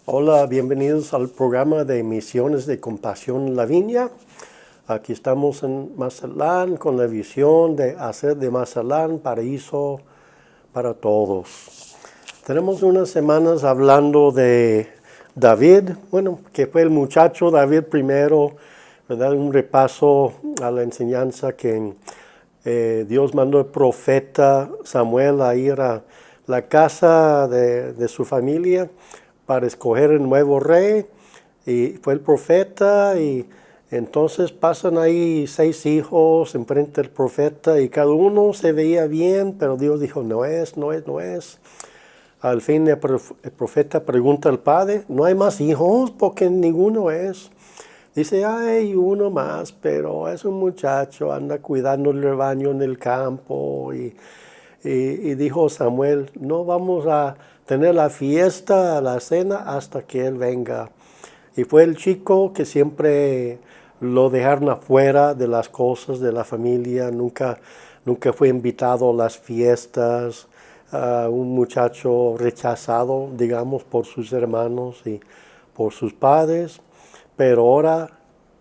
Hola, bienvenidos al programa de Misiones de Compasión La Viña. Aquí estamos en Mazatlán con la visión de hacer de Mazatlán paraíso para todos. Tenemos unas semanas hablando de David, que fue el muchacho David primero, ¿verdad? Un repaso a la enseñanza que Dios mandó al profeta Samuel a ir a la casa de su familia para escoger el nuevo rey, y fue el profeta, y entonces pasan ahí 6 hijos enfrente del profeta y cada uno se veía bien, pero Dios dijo, no es. Al fin el profeta pregunta al padre, ¿no hay más hijos? Porque ninguno es. Dice, hay uno más, pero es un muchacho, anda cuidando el rebaño en el campo. Y dijo Samuel, no vamos a tener la fiesta, la cena, hasta que él venga. Y fue el chico que siempre lo dejaron afuera de las cosas de la familia, nunca fue invitado a las fiestas, un muchacho rechazado, digamos, por sus hermanos y por sus padres, pero ahora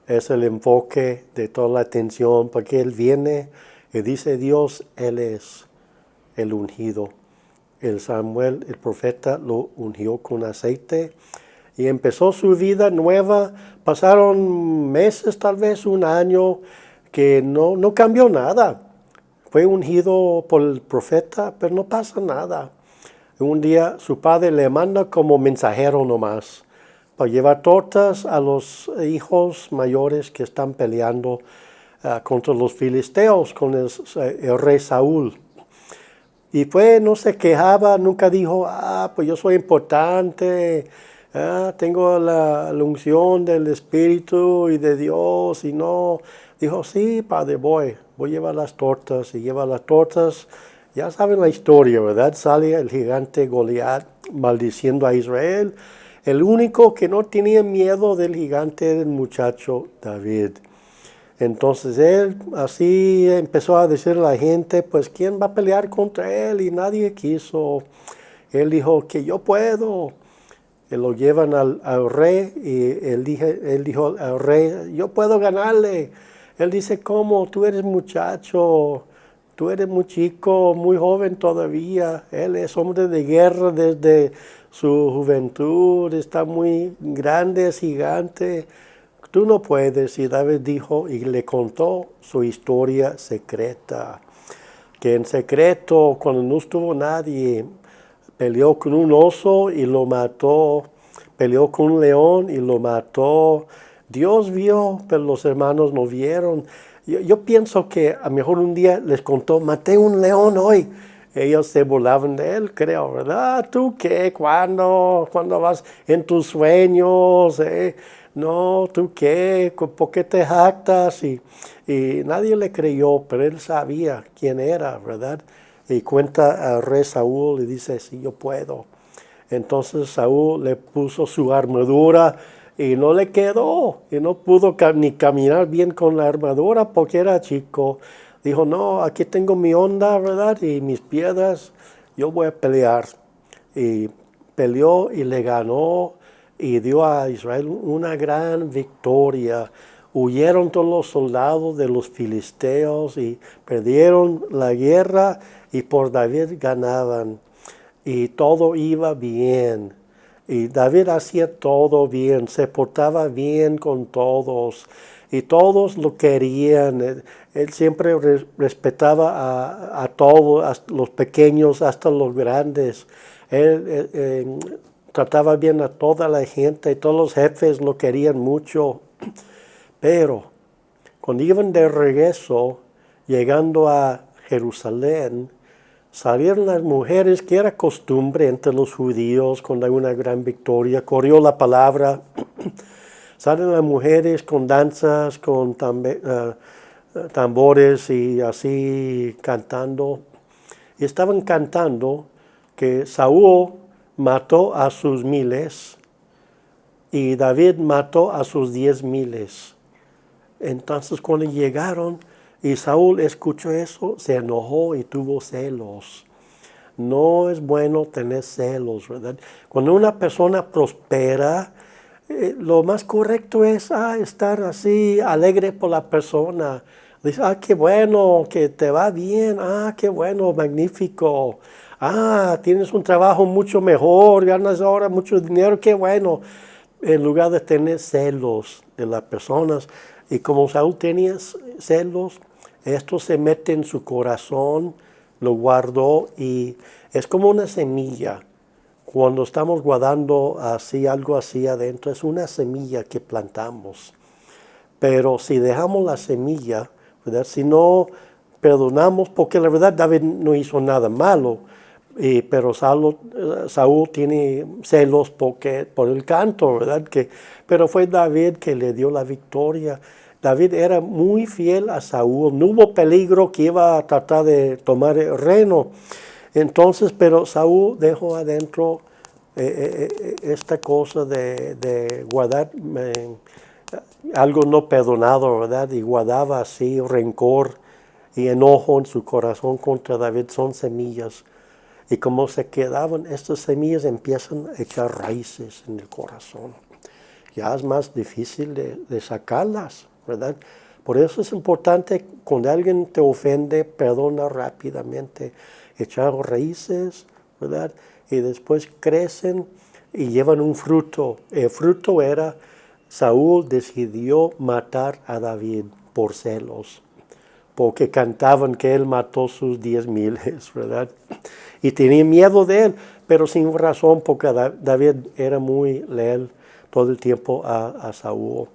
es el enfoque de toda la atención, porque él viene y dice Dios, él es el ungido. El Samuel, el profeta, lo ungió con aceite y empezó su vida nueva. Pasaron meses, tal vez un año, que no cambió nada. Fue ungido por el profeta, pero no pasa nada. Un día su padre le manda como mensajero nomás para llevar tortas a los hijos mayores que están peleando contra los filisteos con el rey Saúl. Y no se quejaba, nunca dijo, pues yo soy importante, tengo la unción del Espíritu y de Dios, y no. Dijo, sí, padre, voy a llevar las tortas, y lleva las tortas. Ya saben la historia, ¿verdad? Sale el gigante Goliat maldiciendo a Israel. El único que no tenía miedo del gigante era el muchacho David. Entonces él así empezó a decir a la gente, pues ¿quién va a pelear contra él? Y nadie quiso. Él dijo que yo puedo. Y lo llevan al rey y él dijo al rey, yo puedo ganarle. Él dice, ¿cómo? Tú eres muchacho, tú eres muy chico, muy joven todavía. Él es hombre de guerra desde su juventud, está muy grande, es gigante. Tú no puedes. Y David dijo y le contó su historia secreta, que en secreto, cuando no estuvo nadie, peleó con un oso y lo mató, peleó con un león y lo mató. Dios vio, pero los hermanos no vieron. Yo pienso que a lo mejor un día les contó, maté un león hoy. Ellos se burlaban de él, creo, ¿verdad? ¿Tú qué? ¿Cuándo vas en tus sueños? No, ¿tú qué? ¿Por qué te jactas? Y nadie le creyó, pero él sabía quién era, ¿verdad? Y cuenta al rey Saúl y dice, sí, yo puedo. Entonces Saúl le puso su armadura y no le quedó. Y no pudo ni caminar bien con la armadura porque era chico. Dijo, no, aquí tengo mi onda, ¿verdad? Y mis piedras, yo voy a pelear. Y peleó y le ganó y dio a Israel una gran victoria. Huyeron todos los soldados de los filisteos y perdieron la guerra, y por David ganaban. Y todo iba bien. Y David hacía todo bien, se portaba bien con todos. Y todos lo querían. Él siempre respetaba a todos, a los pequeños hasta los grandes. Él trataba bien a toda la gente, y todos los jefes lo querían mucho. Pero cuando iban de regreso, llegando a Jerusalén, salieron las mujeres, que era costumbre entre los judíos cuando hay una gran victoria. Corrió la palabra. Salen las mujeres con danzas, con tambores y así cantando. Y estaban cantando que Saúl mató a sus 1000 y David mató a sus 10,000. Entonces cuando llegaron y Saúl escuchó eso, se enojó y tuvo celos. No es bueno tener celos, ¿verdad? Cuando una persona prospera, lo más correcto es estar así, alegre por la persona. Dice, qué bueno, que te va bien, qué bueno, magnífico. Tienes un trabajo mucho mejor, ganas ahora mucho dinero, qué bueno. En lugar de tener celos de las personas. Y como Saúl tenía celos, esto se mete en su corazón, lo guardó y es como una semilla. Cuando estamos guardando así, algo así adentro, es una semilla que plantamos. Pero si dejamos la semilla, ¿verdad? Si no perdonamos, porque la verdad David no hizo nada malo, pero Saúl tiene celos por el canto, ¿verdad? Pero fue David que le dio la victoria. David era muy fiel a Saúl. No hubo peligro que iba a tratar de tomar el reino. Entonces, pero Saúl dejó adentro esta cosa de guardar algo no perdonado, ¿verdad? Y guardaba así rencor y enojo en su corazón contra David. Son semillas. Y como se quedaban, estas semillas empiezan a echar raíces en el corazón. Ya es más difícil de sacarlas, ¿verdad? Por eso es importante, cuando alguien te ofende, perdona rápidamente. Echar raíces, ¿verdad? Y después crecen y llevan un fruto. El fruto era, Saúl decidió matar a David por celos, porque cantaban que él mató sus 10,000, ¿verdad? Y tenía miedo de él, pero sin razón, porque David era muy leal todo el tiempo a Saúl.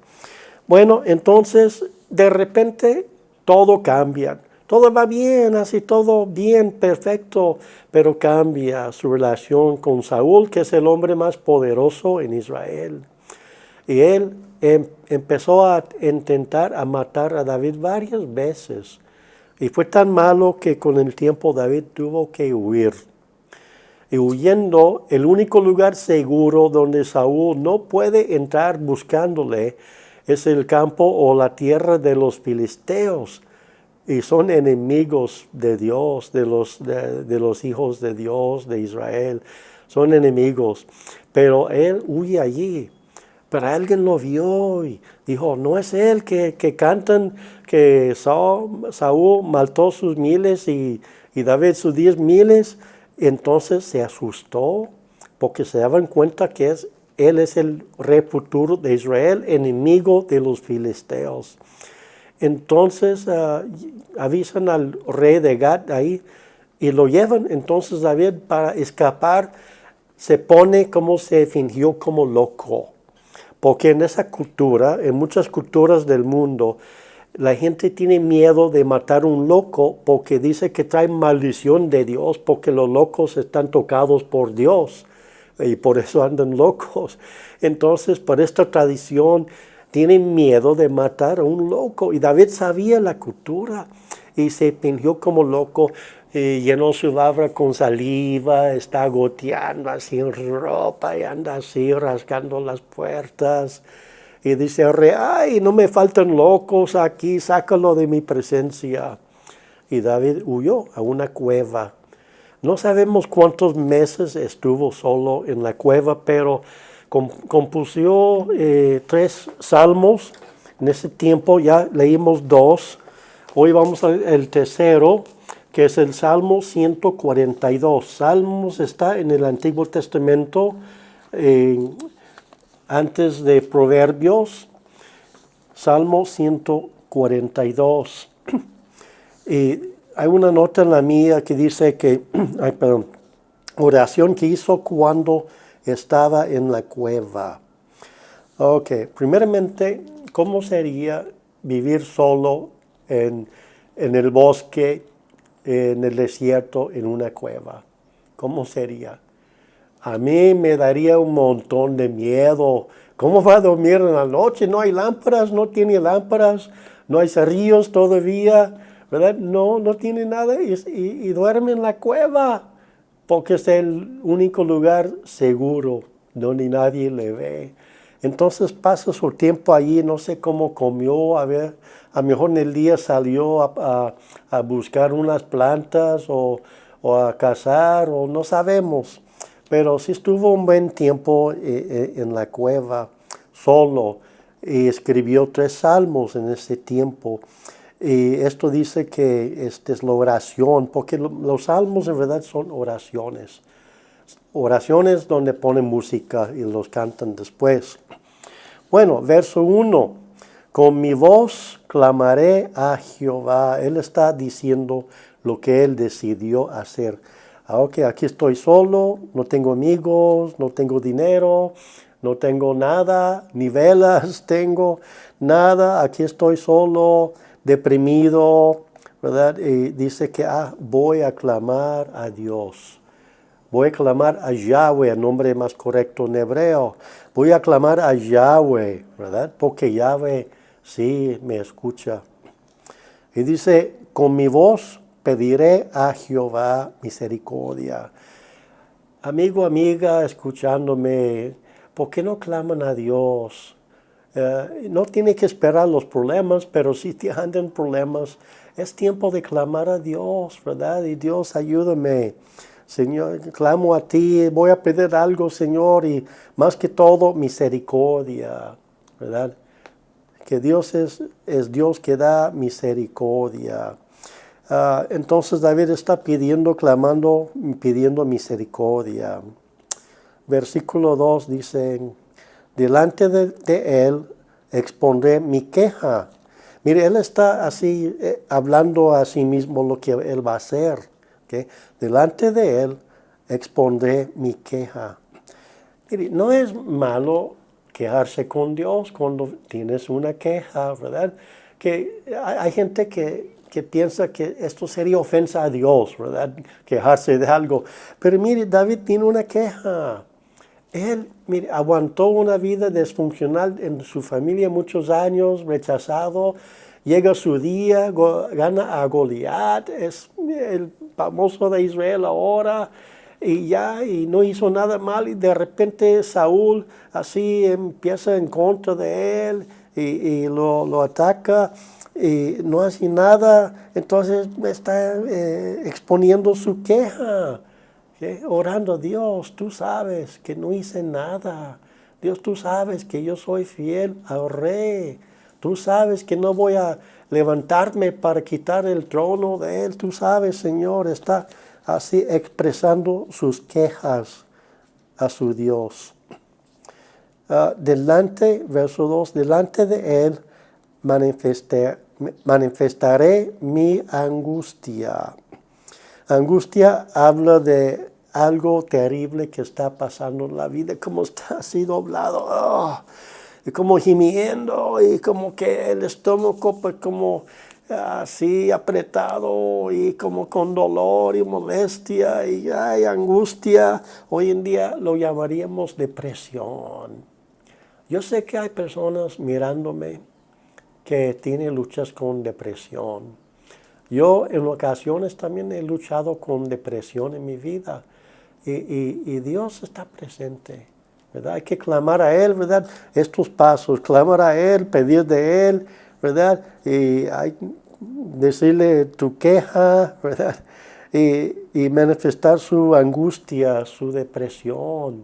Bueno, entonces, de repente, todo cambia. Todo va bien, así todo bien, perfecto, pero cambia su relación con Saúl, que es el hombre más poderoso en Israel. Y él empezó a intentar a matar a David varias veces. Y fue tan malo que con el tiempo David tuvo que huir. Y huyendo, el único lugar seguro donde Saúl no puede entrar buscándole es el campo o la tierra de los filisteos. Y son enemigos de Dios, de los hijos de Dios, de Israel. Son enemigos. Pero él huye allí. Pero alguien lo vio y dijo, no es él que cantan que Saúl mató sus miles y David sus 10,000. Entonces se asustó porque se daban cuenta que él es el rey futuro de Israel, enemigo de los filisteos. Entonces avisan al rey de Gat ahí y lo llevan. Entonces David, para escapar, se fingió como loco. Porque en esa cultura, en muchas culturas del mundo, la gente tiene miedo de matar a un loco porque dice que trae maldición de Dios, porque los locos están tocados por Dios y por eso andan locos. Entonces, por esta tradición, tienen miedo de matar a un loco. Y David sabía la cultura y se fingió como loco. Llenó su barba con saliva, está goteando así en ropa y anda así rasgando las puertas. Y dice al rey, ay, no me faltan locos aquí, sácalo de mi presencia. Y David huyó a una cueva. No sabemos cuántos meses estuvo solo en la cueva, pero compuso 3 salmos. En ese tiempo ya leímos 2. Hoy vamos al tercero, que es el Salmo 142. Salmos está en el Antiguo Testamento, antes de Proverbios. Salmo 142. Y hay una nota en la mía que dice que, oración que hizo cuando estaba en la cueva. Ok, primeramente, ¿cómo sería vivir solo en el bosque, en el desierto, en una cueva? ¿Cómo sería? A mí me daría un montón de miedo. ¿Cómo va a dormir en la noche? No hay lámparas, no tiene lámparas, no hay cerrillos todavía, ¿verdad? No tiene nada y duerme en la cueva porque es el único lugar seguro donde nadie le ve. Entonces pasa su tiempo allí, no sé cómo comió, a lo mejor en el día salió a buscar unas plantas o o a casar, o no sabemos. Pero sí estuvo un buen tiempo en la cueva, solo, y escribió 3 salmos en ese tiempo. Y esto dice que esta es la oración, porque los salmos en verdad son oraciones. Oraciones donde ponen música y los cantan después. Bueno, verso 1. Con mi voz clamaré a Jehová. Él está diciendo lo que él decidió hacer. Ok, aquí estoy solo, no tengo amigos, no tengo dinero, no tengo nada, ni velas tengo, nada. Aquí estoy solo, deprimido, ¿verdad? Y dice que voy a clamar a Dios. Voy a clamar a Yahweh, el nombre más correcto en hebreo. Voy a clamar a Yahweh, ¿verdad? Porque Yahweh sí me escucha. Y dice, con mi voz pediré a Jehová misericordia. Amigo, amiga, escuchándome, ¿por qué no claman a Dios? No tiene que esperar los problemas, pero si te andan problemas, es tiempo de clamar a Dios, ¿verdad? Y Dios, ayúdame. Señor, clamo a ti, voy a pedir algo, Señor, y más que todo, misericordia, ¿verdad? Que Dios es Dios que da misericordia. Entonces David está clamando, pidiendo misericordia. Versículo 2 dice, delante de él expondré mi queja. Mire, él está así hablando a sí mismo lo que él va a hacer. ¿Okay? Delante de él expondré mi queja. Mire, no es malo quejarse con Dios cuando tienes una queja, ¿verdad? Que hay gente que piensa que esto sería ofensa a Dios, ¿verdad? Quejarse de algo. Pero mire, David tiene una queja. Él, mire, aguantó una vida disfuncional en su familia muchos años, rechazado. Llega su día, gana a Goliat, es el famoso de Israel ahora, y no hizo nada mal, y de repente Saúl así empieza en contra de él, y lo ataca, y no hace nada, entonces está exponiendo su queja. Orando, Dios, tú sabes que no hice nada. Dios, tú sabes que yo soy fiel al rey. Tú sabes que no voy a levantarme para quitar el trono de él. Tú sabes, Señor, está así expresando sus quejas a su Dios. Verso 2, delante de él manifestaré mi angustia. Angustia habla de algo terrible que está pasando en la vida, como está así doblado, y como gimiendo, y como que el estómago pues como así apretado, y como con dolor y molestia, y hay angustia. Hoy en día lo llamaríamos depresión. Yo sé que hay personas mirándome que tienen luchas con depresión. Yo en ocasiones también he luchado con depresión en mi vida y Dios está presente, ¿verdad? Hay que clamar a Él, ¿verdad? Estos pasos, clamar a Él, pedir de Él, ¿verdad? Y decirle tu queja, ¿verdad? Y manifestar su angustia, su depresión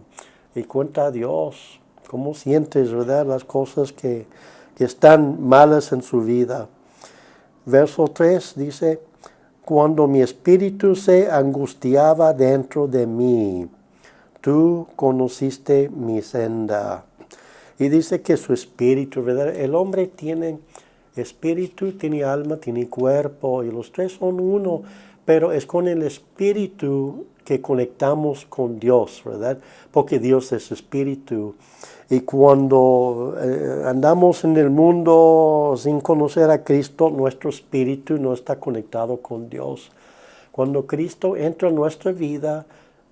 y cuenta a Dios cómo sientes, ¿verdad? Las cosas que están malas en su vida. Verso 3 dice, cuando mi espíritu se angustiaba dentro de mí, tú conociste mi senda. Y dice que su espíritu, ¿verdad? El hombre tiene espíritu, tiene alma, tiene cuerpo, y los 3 son uno, pero es con el espíritu que conectamos con Dios, ¿verdad? Porque Dios es espíritu. Y cuando andamos en el mundo sin conocer a Cristo, nuestro espíritu no está conectado con Dios. Cuando Cristo entra en nuestra vida,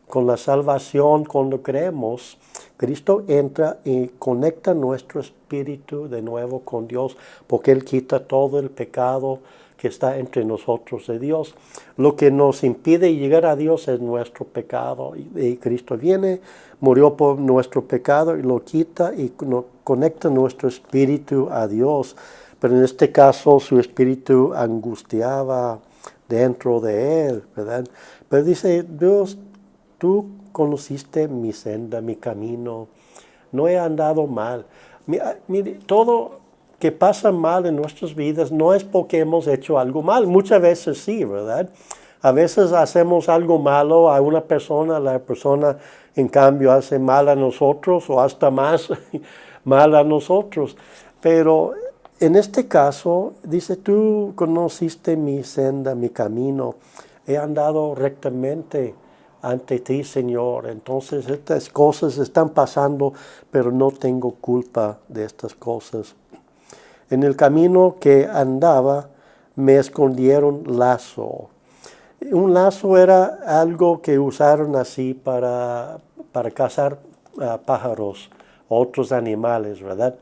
con la salvación, cuando creemos, Cristo entra y conecta nuestro espíritu de nuevo con Dios, porque Él quita todo el pecado que está entre nosotros y Dios. Lo que nos impide llegar a Dios es nuestro pecado. Y Cristo viene, murió por nuestro pecado y lo quita y conecta nuestro espíritu a Dios. Pero en este caso su espíritu angustiaba dentro de él, ¿verdad? Pero dice, Dios, tú conociste mi senda, mi camino, no he andado mal. Mire, todo que pasa mal en nuestras vidas no es porque hemos hecho algo mal, muchas veces sí, ¿verdad? A veces hacemos algo malo a una persona, la persona en cambio hace mal a nosotros o hasta más mal a nosotros. Pero en este caso, dice, tú conociste mi senda, mi camino, he andado rectamente ante ti, Señor. Entonces estas cosas están pasando, pero no tengo culpa de estas cosas. En el camino que andaba, me escondieron lazo. Un lazo era algo que usaron así para cazar pájaros, otros animales, ¿verdad?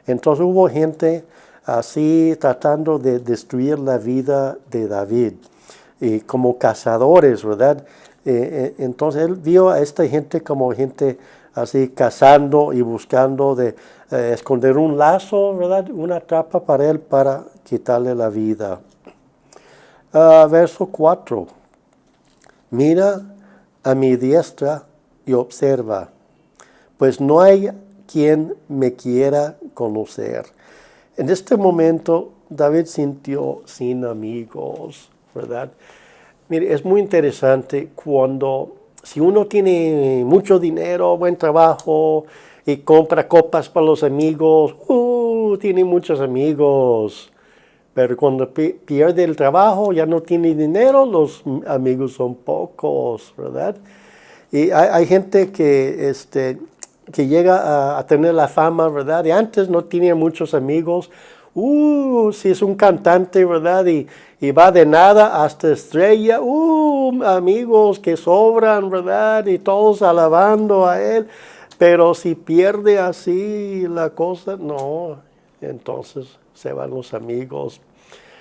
Entonces hubo gente así tratando de destruir la vida de David, y como cazadores, ¿verdad? Entonces él vio a esta gente como gente así cazando y buscando de esconder un lazo, ¿verdad? Una trampa para él para quitarle la vida. Verso 4. Mira a mi diestra y observa, pues no hay quien me quiera conocer. En este momento David sintió sin amigos, ¿verdad? Mire, es muy interesante cuando, si uno tiene mucho dinero, buen trabajo y compra copas para los amigos, tiene muchos amigos. Pero cuando pierde el trabajo, ya no tiene dinero, los amigos son pocos, ¿verdad? Y hay gente que llega a tener la fama, ¿verdad? Y antes no tenía muchos amigos. Si es un cantante, ¿verdad? Y va de nada hasta estrella. Amigos que sobran, ¿verdad? Y todos alabando a él. Pero si pierde así la cosa, no. Entonces se van los amigos.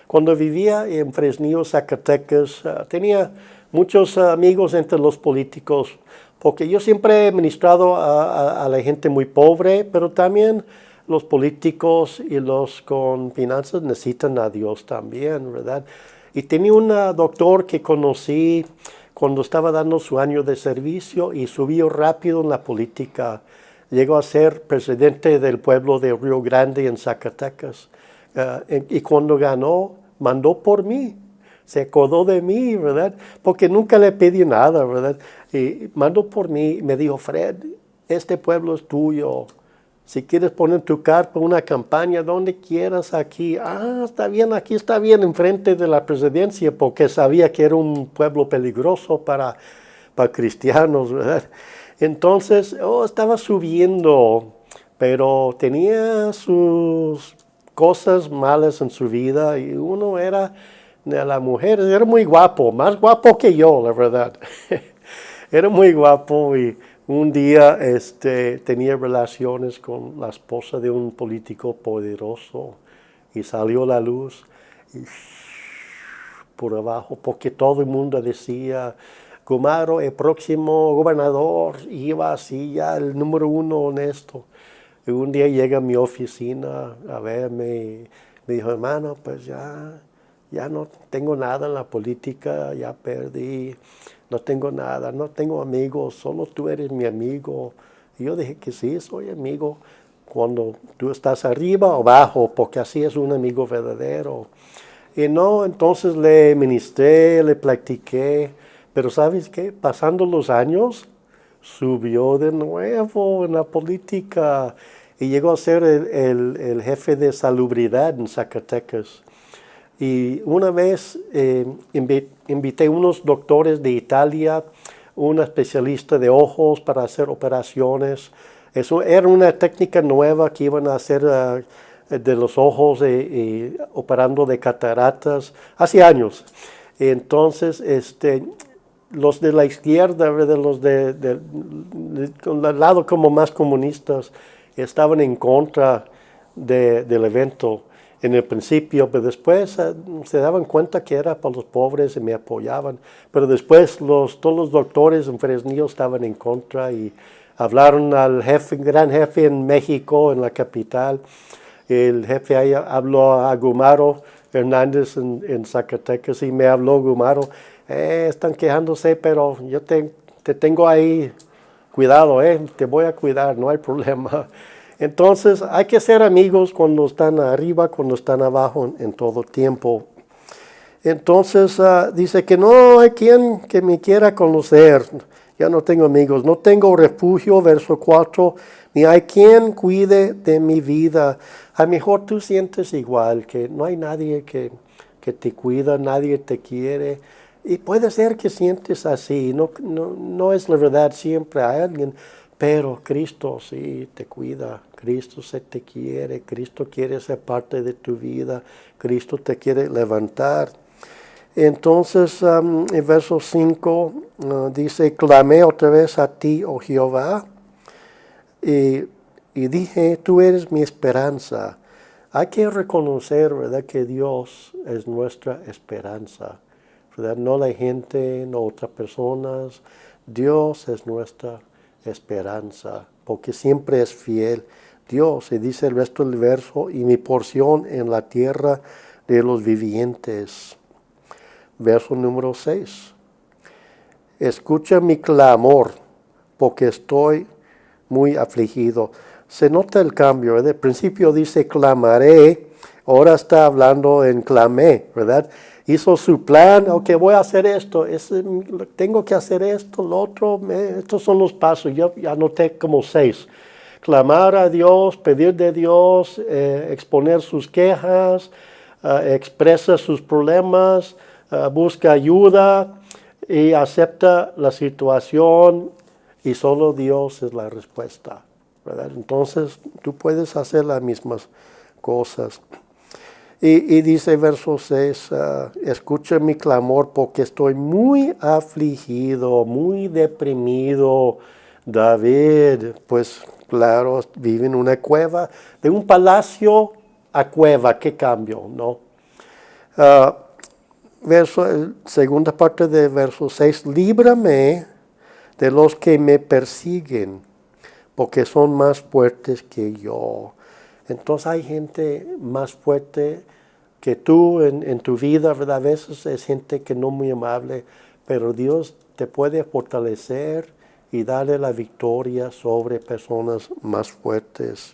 Cuando vivía en Fresnillo, Zacatecas, tenía muchos amigos entre los políticos, porque yo siempre he ministrado a la gente muy pobre, pero también los políticos y los con finanzas necesitan a Dios también, ¿verdad? Y tenía un doctor que conocí cuando estaba dando su año de servicio y subió rápido en la política. Llegó a ser presidente del pueblo de Río Grande en Zacatecas. Y cuando ganó, mandó por mí. Se acordó de mí, ¿verdad? Porque nunca le pedí nada, ¿verdad? Y mandó por mí y me dijo, Fred, este pueblo es tuyo. Si quieres poner tu carpa, una campaña, donde quieras aquí. Está bien, aquí está bien, enfrente de la presidencia, porque sabía que era un pueblo peligroso para cristianos, ¿verdad? Entonces, estaba subiendo, pero tenía sus cosas malas en su vida y uno era de la mujer, era muy guapo, más guapo que yo, la verdad. Era muy guapo y un día tenía relaciones con la esposa de un político poderoso y salió la luz y por abajo, porque todo el mundo decía, Gumaro, el próximo gobernador, iba así ya el número uno en esto. Y un día llega a mi oficina a verme y me dijo, hermano, pues ya no tengo nada en la política, ya perdí, no tengo nada, no tengo amigos, solo tú eres mi amigo. Y yo dije que sí, soy amigo cuando tú estás arriba o abajo, porque así es un amigo verdadero. Y no, entonces le ministré, le platiqué, pero ¿sabes qué? Pasando los años, subió de nuevo en la política y llegó a ser el jefe de salubridad en Zacatecas. Y una vez invité unos doctores de Italia, una especialista de ojos para hacer operaciones. Eso era una técnica nueva que iban a hacer de los ojos operando de cataratas hace años. Entonces, los de la izquierda, los del lado como más comunistas, estaban en contra del evento en el principio, pero después se daban cuenta que era para los pobres y me apoyaban. Pero después todos los doctores en Fresnillo estaban en contra y hablaron al gran jefe en México, en la capital. El jefe ahí habló a Gumaro Hernández en Zacatecas y me habló Gumaro, están quejándose, pero yo te tengo ahí, cuidado, te voy a cuidar, no hay problema. Entonces hay que ser amigos cuando están arriba, cuando están abajo en todo tiempo. Entonces dice que no hay quien que me quiera conocer. Ya no tengo amigos, no tengo refugio, verso 4, ni hay quien cuide de mi vida. A lo mejor tú sientes igual, que no hay nadie que te cuida, nadie te quiere. Y puede ser que sientes así, no es la verdad, siempre hay alguien, pero Cristo sí te cuida, Cristo se te quiere, Cristo quiere ser parte de tu vida, Cristo te quiere levantar. Entonces, en verso 5 dice, clamé otra vez a ti, oh Jehová, y dije, tú eres mi esperanza. Hay que reconocer, ¿verdad?, que Dios es nuestra esperanza, ¿verdad? No la gente, no otras personas. Dios es nuestra esperanza, porque siempre es fiel. Dios, y dice el resto del verso, y mi porción en la tierra de los vivientes. Verso número 6. Escucha mi clamor, porque estoy muy afligido. Se nota el cambio, ¿verdad? Al principio dice clamaré, ahora está hablando en clamé, ¿verdad? Hizo su plan, ok, voy a hacer esto, tengo que hacer esto, lo otro, estos son los pasos, yo ya anoté como 6. Clamar a Dios, pedir de Dios, exponer sus quejas, expresa sus problemas, busca ayuda y acepta la situación y solo Dios es la respuesta, ¿verdad? Entonces tú puedes hacer las mismas cosas. Y dice verso 6, escucha mi clamor porque estoy muy afligido, muy deprimido. David, pues claro, vive en una cueva, de un palacio a cueva, qué cambio, ¿no? Segunda parte de verso 6, líbrame de los que me persiguen, porque son más fuertes que yo. Entonces hay gente más fuerte que tú en tu vida, ¿verdad? A veces es gente que no es muy amable, pero Dios te puede fortalecer y darle la victoria sobre personas más fuertes.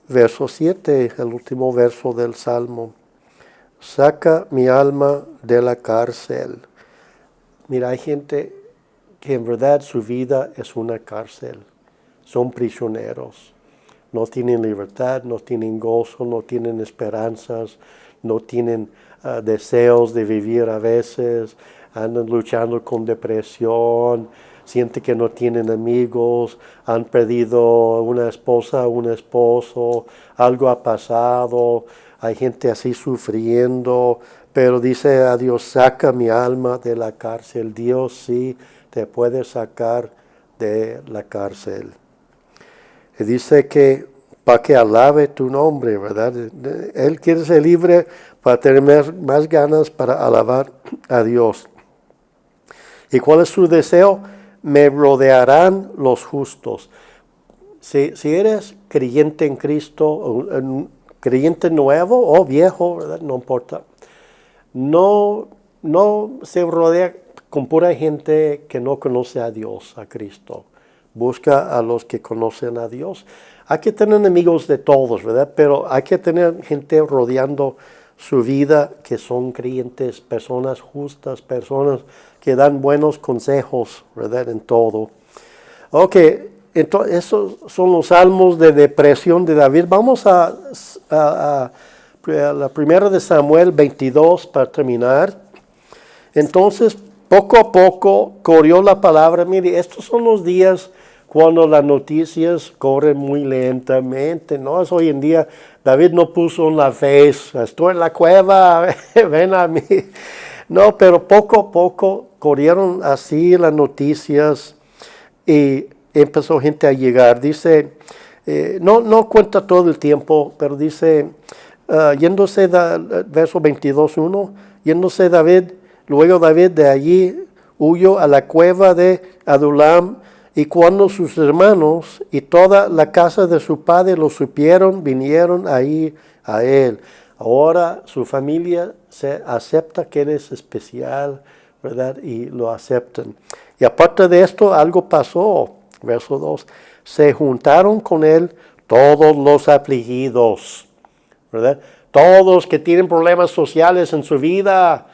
Verso 7, el último verso del Salmo. Saca mi alma de la cárcel. Mira, hay gente que en verdad su vida es una cárcel. Son prisioneros. No tienen libertad, no tienen gozo, no tienen esperanzas, no tienen deseos de vivir a veces, andan luchando con depresión, sienten que no tienen amigos, han perdido una esposa, un esposo, algo ha pasado, hay gente así sufriendo, pero dice a Dios, saca mi alma de la cárcel. Dios sí te puede sacar de la cárcel. Y dice que para que alabe tu nombre, ¿verdad? Él quiere ser libre para tener más ganas para alabar a Dios. ¿Y cuál es su deseo? Me rodearán los justos. Si eres creyente en Cristo, creyente nuevo o viejo, ¿verdad? No importa. No se rodea con pura gente que no conoce a Dios, a Cristo. Busca a los que conocen a Dios. Hay que tener enemigos de todos, ¿verdad? Pero hay que tener gente rodeando su vida que son creyentes, personas justas, personas que dan buenos consejos, ¿verdad? En todo. Ok, entonces esos son los salmos de depresión de David. Vamos a la primera de Samuel 22 para terminar. Entonces, poco a poco corrió la palabra. Mire, estos son los días cuando las noticias corren muy lentamente, ¿no? Es hoy en día, David no puso en la face, estoy en la cueva, ven a mí. No, pero poco a poco corrieron así las noticias y empezó gente a llegar. Dice, no cuenta todo el tiempo, pero dice, yéndose, verso 22:1, yéndose David, luego David de allí huyó a la cueva de Adulam. Y cuando sus hermanos y toda la casa de su padre lo supieron, vinieron ahí a él. Ahora su familia se acepta que él es especial, ¿verdad? Y lo aceptan. Y aparte de esto, algo pasó. Verso 2. Se juntaron con él todos los afligidos, ¿verdad? Todos que tienen problemas sociales en su vida.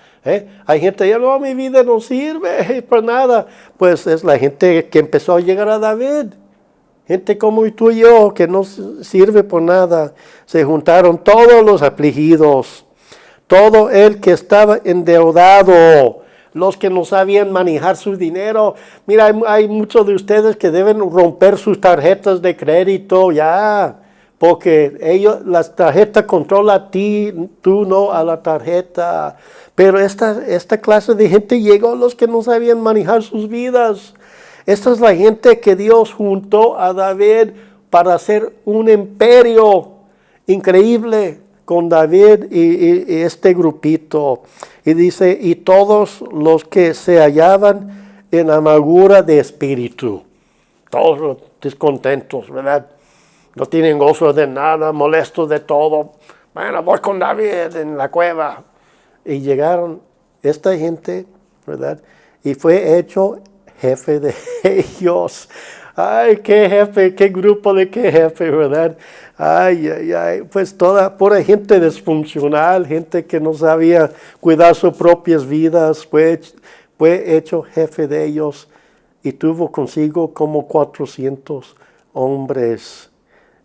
Hay gente que no, mi vida no sirve para nada. Pues es la gente que empezó a llegar a David. Gente como tú y yo, que no sirve por nada. Se juntaron todos los afligidos, todo el que estaba endeudado, los que no sabían manejar su dinero. Mira, hay muchos de ustedes que deben romper sus tarjetas de crédito ya, porque las tarjetas controlan a ti, tú no a la tarjeta. Pero esta clase de gente llegó, los que no sabían manejar sus vidas. Esta es la gente que Dios juntó a David para hacer un imperio increíble con David y este grupito. Y dice, y todos los que se hallaban en amargura de espíritu, todos descontentos, ¿verdad? No tienen gozo de nada, molestos de todo. Bueno, voy con David en la cueva. Y llegaron esta gente, ¿verdad? Y fue hecho jefe de ellos. Ay, qué jefe, qué grupo de qué jefe, ¿verdad? Ay, ay, ay, pues toda pura gente disfuncional, gente que no sabía cuidar sus propias vidas, fue hecho jefe de ellos y tuvo consigo como 400 hombres.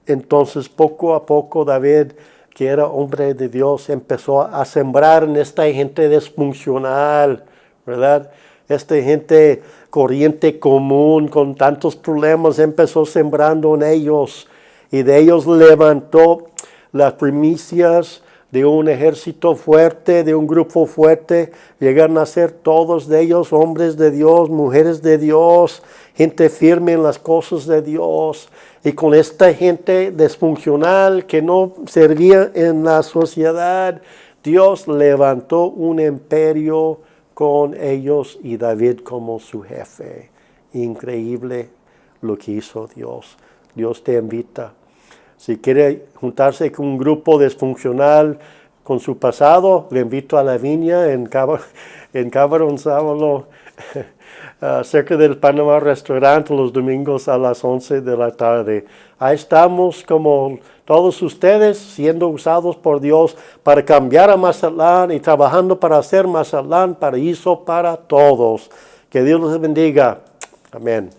Entonces, poco a poco, David, que era hombre de Dios, empezó a sembrar en esta gente disfuncional, ¿verdad? Esta gente corriente común con tantos problemas empezó sembrando en ellos y de ellos levantó las primicias de un ejército fuerte, de un grupo fuerte. Llegaron a ser todos de ellos hombres de Dios, mujeres de Dios, gente firme en las cosas de Dios. Y con esta gente disfuncional que no servía en la sociedad, Dios levantó un imperio con ellos y David como su jefe. Increíble lo que hizo Dios. Dios te invita. Si quiere juntarse con un grupo disfuncional con su pasado, le invito a la viña en Cabarón Sábalo, cerca del Panamá Restaurant, los domingos a las 11 de la tarde. Ahí estamos como todos ustedes siendo usados por Dios para cambiar a Mazatlán y trabajando para hacer Mazatlán paraíso para todos. Que Dios los bendiga. Amén.